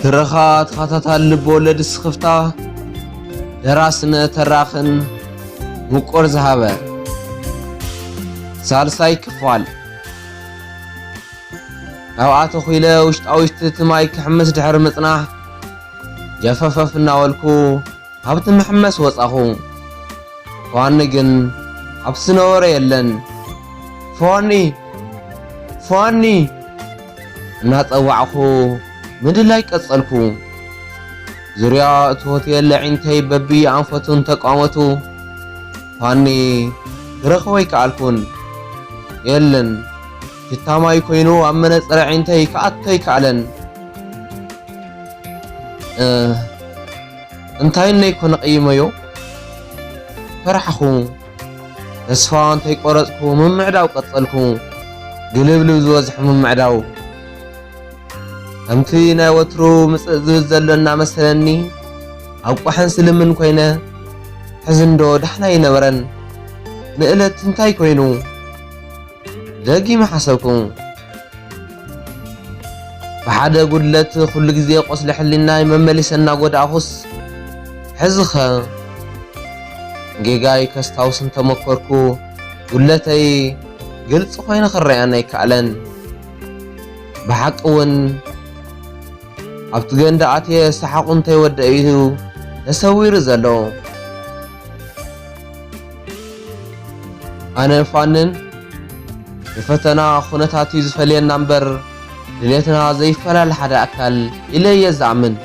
ترخات خططها لبولد سخفتا دراسنا تراخن مقر زهابة سالساي كفال أوعاتو خيلة وشت تماي كحمس دحر مطنح جفافف ناولكو هابت محمس وصاخو فاني جن أبسنور يلن فاني نات أوعخو مدلاي قصلكو زريا توتيل لعينتي ببي عنفتون تقامتو فاني رخوي كالكون يلن جتاماي كوينو أمنت عينتي كأتي كالن انتاي نيكون قيميو فرحخو تسفان تي قرصكو من معداو قصلكو قلبلو زوزح من معداو أمتي نا وترو مسزلنا مثلني أو قحن سلمن كوينه حزندو دحنا ينبرن نقلت انتاي كوينو دقي ما حسبكم بحدا قلت كل جزء قصل حلنا مملسنا قد أخص حزخة جيجاي كستاوس انت مكركو قلتي قلت خوين خرياني كعلن بحقون أبتغن دعاتي استحقون تيود ايدو نسوي رزالو أنا فانن الفتنا خونتاتي زفلين نمبر ليتنا زي فلال حدا أكل إلي يزعمن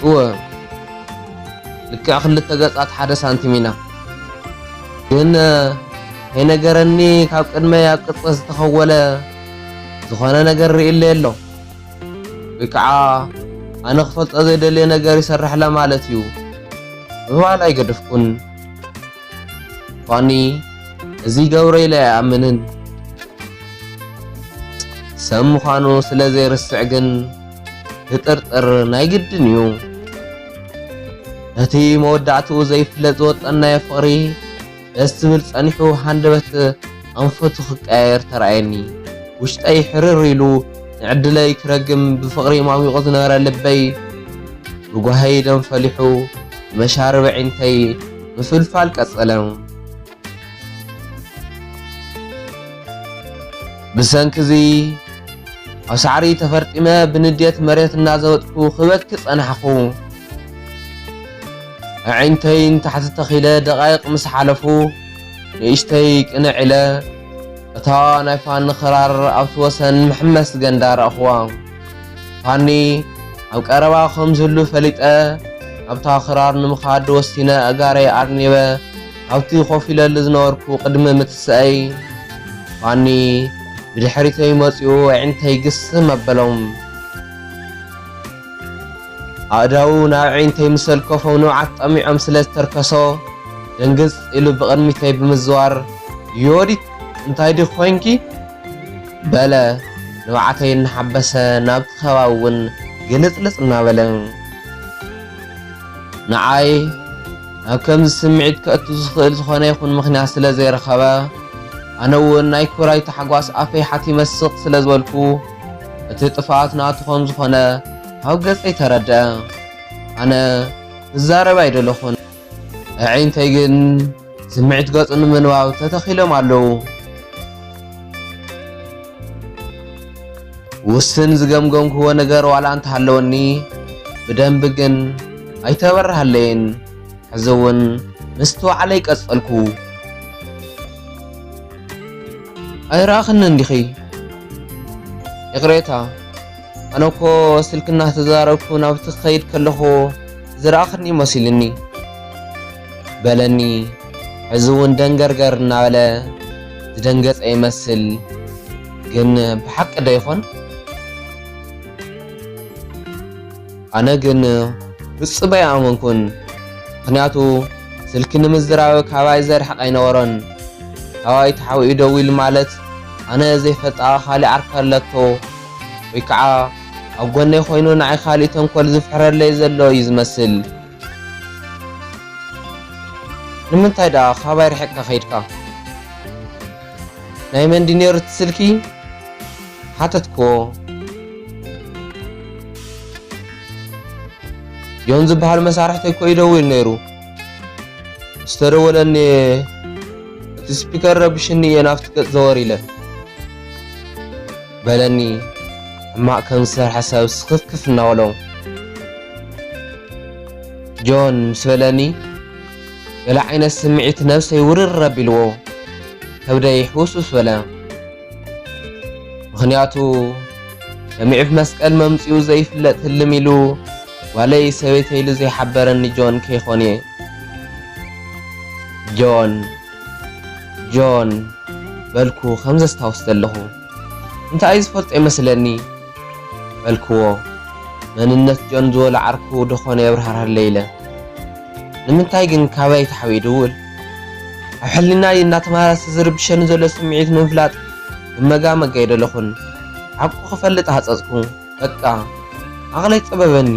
هو لك أخل التقاطات حدا سانتيمينا ግን هينገረኒ ካብ ቅድመ ያቅጽ ዝተኸወለ ዝኾነ ነገር ርእይለ የሎ ወይከዓ ኣነ ክፈልጦ ዘይደልየ ነገር ይሰርሕለ ማለት እዩ ብባል ኣይገድፍኩን ፋኒ እዚ ገብረ ኢለ ኣይኣምንን ሰብ ምዃኑ ስለ ዘይርስዕ ግን ክጥርጥር ናይ ግድን እዩ ነቲ መወዳእትኡ ዘይፍለጥ ዝወጠናዮ ፍቕሪ ደስ ዝብል ጸኒሑ ሃንደበት ኣንፈቱ ክቀያየር ተራእየኒ ውሽጠይ ሕርር ኢሉ ንዕድለይ ክረግም ብፍቕሪ ማሚቑ ዝነበረ ልበይ ብጓሃይ ደም ፈሊሑ መሻርብ ዒንተይ ምፍልፋል ቀጸለ ብሰንኪ ኣብ ሳዕሪ ተፈርጢመ ብንዴት መሬት እናዘወጥኩ ክበኪ ጸናሕኹ عينتي تحت تخيله دقائق مسحلفو نيشتي قنعله اتا نايفان خرار او توسن محمس غندار اخوان فاني او قربا خمزلو فليطه ابتا خرار نمخاد وسينه اغاري ارنيبه اوتي خوفيله لزنوركو قدم متساي فاني بدحريتي مصيو عينتي قسم مبلوم أداو ناعينتي مسل كفو نوعات أميعم سلستركسو دنقص إلو بقرميتي بمزوار يوريت انتاي دي خوينكي بلا نوعاتي نحبسة نابت خواون قلت لسنا بلا نعاي هكام سمعت كأتو زخيل زخوانا يخون مخنع سلا زي رخبا أنا وناي كوراي تحقواس أفي حتي مسق سلا زوالكو اتطفاعات ناتخون زخوانا هاو قصي تردى أنا الزارب أيدلخون عينتي جن سمعت قصن من واو تتخيلهم علو وسن زقمقم هو نقر وعلى أنت حلوني بدن بجن أيتبر هالين حزون نستوى عليك أسألكو أي راخن ندخي إغريتها أنا كو سلكنا تزاركو نابت خير كلهو زراخني مسيلني بلني عزون دنگرگر ناولا دنگت أي مسل جن بحق دا يخون أنا جن بصبايا عمونكون خنياتو سلكنا مزراوي كاواي زر حق أي نورن كاواي تحاوي دويل مالت أنا زي فتاة خالي عركالتو ويكعا أقولني خوينو نعي خالي تنكول زفحر اللي زلو يزمسل لمن تايدا خباير حكا خيركا نايمن دينير تسلكي حاتتكو ጆን ዝበሃል መሳርሕተይ እኮ ይደውል ነይሩ ዝተደወለኒ እቲ ስፒከር ረብሽኒ እየ ናብቲ ገጽ ዘወር ኢለ በለኒ ሕማቕ ከም ዝሰርሐ ሰብ ስኽፍክፍ እናበሎ ጆን ምስ በለኒ ገለ ዓይነት ስምዒት ነብሰይ ውርር ኣቢልዎ ከብደይ ሕውስውስ በለ ምኽንያቱ ለሚዕፍ መስቀል መምፂኡ ዘይፍለጥ ህልም ኢሉ ዋለይ ሰበይተይ ኢሉ ዘይሓበረኒ ጆን ከይኾን እየ ጆን በልኩ ከም ዘስታውስ ዘለኹ እንታይ ዝፈልጦ ይመስለኒ በልክዎ መንነት ጆን ዝበሎ ዓርኩ ድኾነ የብርሃርሃለ ኢለ ንምንታይ ግን ካበይ ተሓቢኡ ይድውል ኣብ ሕሊናይ እናተመላለሰ ዝርብሸኒ ዘሎ ስምዒት ምፍላጥ መጋመጋ ይደለኹን ዓቁ ክፈልጥ ሃፀፅኩ በቃ ኣቕለይ ፀበበኒ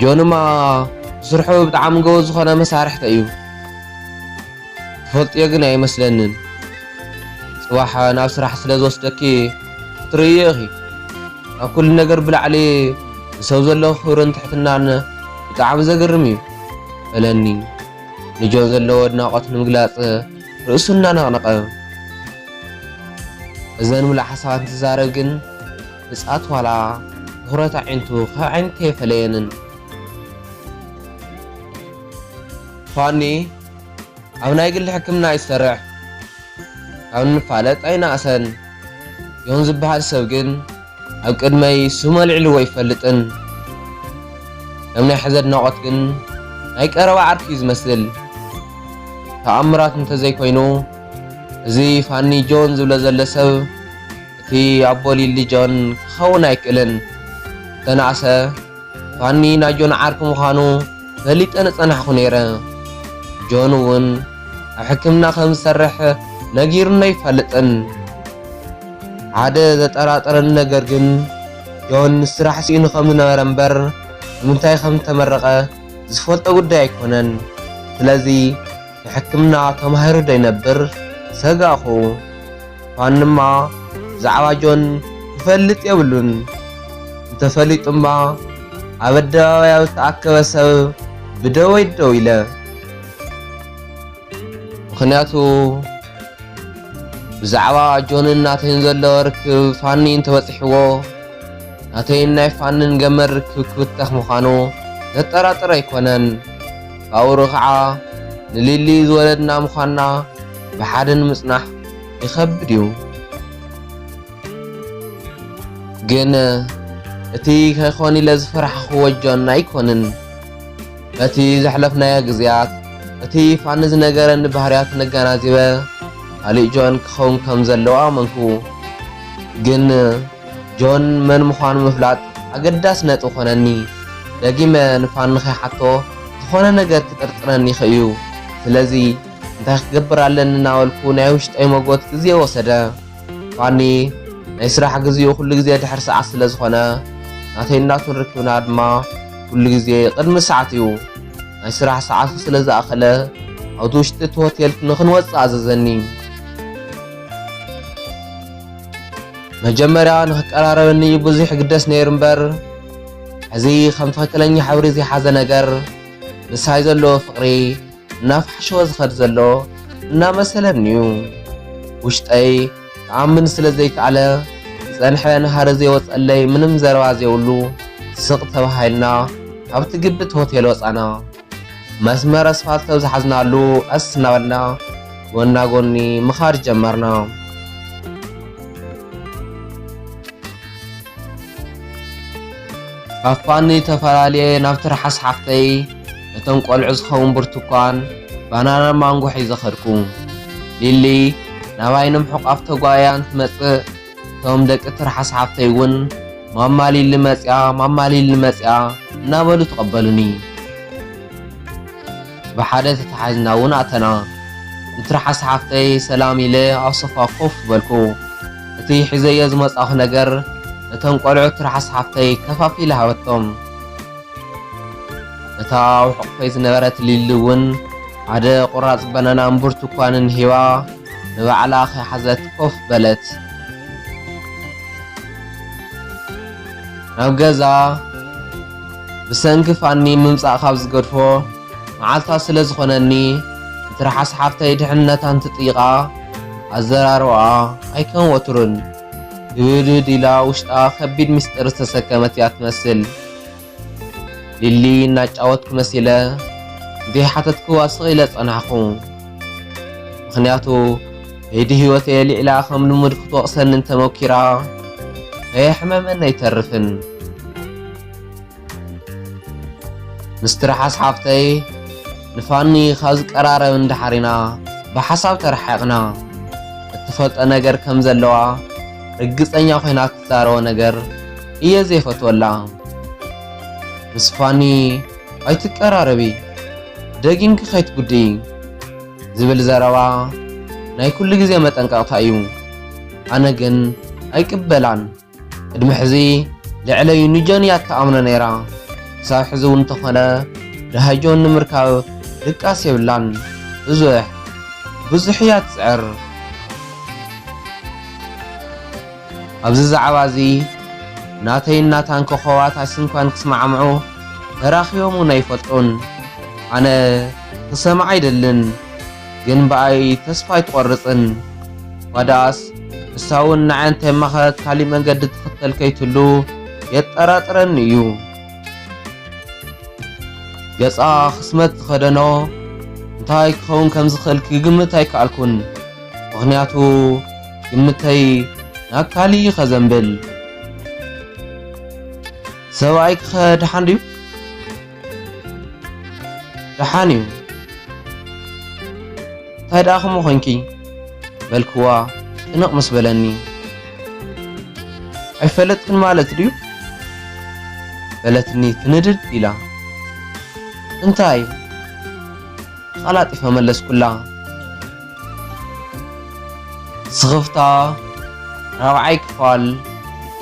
ጆንማ ስርሑ ብጣዕሚ ጎበዝ ዝኾነ መሳርሕቲ እዩ ትፈልጥዮ ግን ኣይመስለንን ጽባሕ ናብ ስራሕ ስለ ዝወስደኪ ትርእዮ ኢኺ ኣብ ኩሉ ነገር ብላዕሊ ንሰብ ዘለዎ ክብርን ትሕትናን ብጣዕሚ ዘገርም እዩ በለኒ ንጆን ዘለዎ ኣድናቖት ንምግላፅ ርእሱ እናነቕነቐ እዘን ሙሉእ ሓሳባት እንትዛረብ ግን ንጻት ዋላ ትኹረት ዓይንቱ ካብ ዓይነተ የፈለየንን ፋኒ ኣብ ናይ ግሊ ሕክምና ይሰርሕ ካብ ንፋለጥ ኣይናእሰን ጆን ዝበሃል ሰብ ግን ኣብ ቅድመይ ስሙ ኣልዒልዎ ይፈልጥን ከም ናይ ሕዚ ኣድናቖት ግን ናይ ቀረባ ዓርኪ እዩ ዝመስል ተኣምራት እንተዘይኮይኑ እዚ ፋኒ ጆን ዝብሎ ዘሎ ሰብ እቲ ኣቦ ሊሊ ጆን ክኸውን ኣይክእልን ተናእሰ ፋኒ ናይ ጆን ዓርኪ ምዃኑ ፈሊጠ ንጸናሕኹ ነይረ ጆን እውን ኣብ ሕክምና ከም ዝሰርሕ ነጊሩና ይፈልጥን ሓደ ዘጠራጠረኒ ነገር ግን ጆን ስራሕ ሲኢኑ ከም ዝነበረ እምበር ንምንታይ ከም ዝተመረቐ ዝፈልጦ ጉዳይ ኣይኮነን ስለዚ ንሕክምና ተማሂሩ ዶ ይነብር ሰጋኹ ፋንማ ብዛዕባ ጆን ክፈልጥ የብሉን እንተፈሊጡ እምባ ኣብ ኣደባባይ ኣብ ዝተኣከበ ሰብ ብደወይ ደው ኢለ ምኽንያቱ ብዛዕባ ጆንን ናተይን ዘለዎ ርክብ ፋኒ እንተበፂሕዎ ናተይን ናይ ፋንን ገመድ ርክብ ክብተኽ ምዃኑ ዘጠራጥር ኣይኮነን ካብኡ ከዓ ንሊሊ ዝወለድና ምዃንና ብሓደ ንምጽናሕ ይኸብድ እዩ ግን እቲ ከይኾን ኢለ ዝፈራሕኽዎ ጆን ኣይኮንን በቲ ዘሕለፍናዮ ግዜያት እቲ ፋኒ ዝነገረኒ ባህርያት ነጋናዚበ ካሊእ ጆን ክኸውን ከም ዘለዎ ኣመንኩ ግን ጆን መን ምዃኑ ምፍላጥ ኣገዳሲ ነጥቢ ኾነኒ ደጊመ ንፋኒ ከይሓቶ ዝኾነ ነገር ክጥርጥረኒ ይኽእዩ ስለዚ እንታይ ክገብር ኣለኒ እናበልኩ ናይ ውሽጠይ መጎት ግዜ ወሰደ ፋኒ ናይ ስራሕ ግዚኡ ኩሉ ግዜ ድሕሪ ሰዓት ስለ ዝኾነ ናተይ እናቱ ርክብና ድማ ኩሉ ግዜ ቅድሚ ሰዓት እዩ ናይ ስራሕ ሰዓቱ ስለ ዝኣኸለ ኣብቲ ውሽጢ እቲ ሆቴል ንኽንወፅእ ኣዘዘኒ መጀመርያ ንኽቀራረበኒ ብዙሕ ግደስ ነይሩ እምበር ሕዚ ከም ትኽክለኛ ሕብሪ ዘይሓዘ ነገር ንሳይ ዘለዎ ፍቕሪ እናፋሕሸወ ዝኸድ ዘሎ እናመሰለኒ እዩ ውሽጠይ ተኣምን ስለ ዘይከኣለ ዝጸንሐ ንሃረ ዘይወፀለይ ምንም ዘረባ ዘይብሉ ስቕ ተባሂልና ኣብቲ ግብት ሆቴል ወፃና መስመር ኣስፋልት ኣብ ዝሓዝናሉ ቀስ እናበልና ጎና ጎኒ ምኻድ ጀመርና ካብ ፋኒ ተፈላለየ ናብቲ ረሓስ ሓፍተይ እቶም ቆልዑ ዝኸውን ብርቱካን ባናና ማንጎ ሒዘ ኸድኩ ሊሊ ናባይ ንምሑቕ ኣብ ተጓያ እንትመጽእ እቶም ደቂ ትርሓስ ሓፍተይ እውን ማማ ሊሊ መጽያ እናበሉ ተቐበሉኒ ብሓደ ተተሓዝና እውን ኣተና ንትርሓስ ሓፍተይ ሰላም ኢለ ኣብ ሶፋ ኮፍ በልኩ እቲ ሒዘዮ ዝመጻኹ ነገር እቶም ቆልዑ ትርሓስ ሓፍተይ ከፋፊለ ሃበቶም እታ ኣብ ሕቑፈይ ዝነበረት ሊሊ እውን ሓደ ቁራጽ ባናናን ብርቱካንን ሂባ ንባዕላ ከይሓዘት ኮፍ በለት ናብ ገዛ ብሰንኪ ፋኒ ምምጻእ ካብ ዝገድፎ መዓልታ ስለ ዝኾነኒ እንትረሓስ ሓፍተይ ድሕነታ እንትጥይቓ ኣዘራርባ ኣይከም ወትሩን ድብድድ ኢላ ውሽጣ ከቢድ ምስጢር ዝተሰከመት እያ ትመስል። ሊሊ እናጫወትኩ መሲለ እንተይሓተትኩ ኣስቕ ኢለ ጸናሕኩ። ምኽንያቱ ከይዲ ህይወት እየ ልዕላ ከም ልሙድ ክትወቕሰኒ እንተመኪራ ከየሕመመኒ ኣይተርፍን። ምስ ትረሓስ ሓፍተይ ንፋኒ ካብ ዝቀራረብ እንዳሓሪና ብሓሳብ ተረሓቕና። እትፈልጦ ነገር ከም ዘለዋ ርግፀኛ ኮይና ትዛረቦ ነገር እየ ዘይፈትወላ። ምስ ፋኒ ኣይትቀራረቢ ደጊንኪ ከይትጉድኢ ዝብል ዘረባ ናይ ኩሉ ግዜ መጠንቀቕታ እዩ። ኣነ ግን ኣይቅበላን። ቅድሚ ሕዚ ልዕለይ ንጆን እያ ተኣምነ ነይራ። ክሳብ ሕዚ እውን እንተኾነ ደሃጆን ንምርካብ ድቃስ የብላን። ብዙሕ እያ ትፅዕር። ኣብዚ ዛዕባ እዚ ናተይ እናታን ኮኸባት ኣስንኳን ክስማዕምዑ ተራኺቦም እውን ኣይፈልጡን። ኣነ ክሰማዕ ኣይደልን፣ ግን በኣይ ተስፋ ኣይትቖርፅን። ዋዳስ እሳ እውን ንዓይ እንተይማኸት ካሊእ መንገዲ ትኽተል ከይትህሉ የጠራጥረኒ እዩ። ገጻ ክስመት ዝኸደኖ እንታይ ክኸውን ከም ዝኽእል ክግምት ኣይከኣልኩን። ምኽንያቱ ግምተይ ናብ ካሊእ ኸዘንብል። ሰብኣይ ክኸ ድሓን ድዩ? ድሓን እዩ። እንታይ ደኣ ከምኡ ኮንኪ በልክዋ ጭንቕ ምስ በለኒ። ኣይፈለጥክን ማለት ድዩ? በለትኒ ትንድድ ኢላ። እንታይ ቃላጢፈ መለስኩላ። ስኽፍታ ራብዓይ ክፋል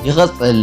ይቕጽል።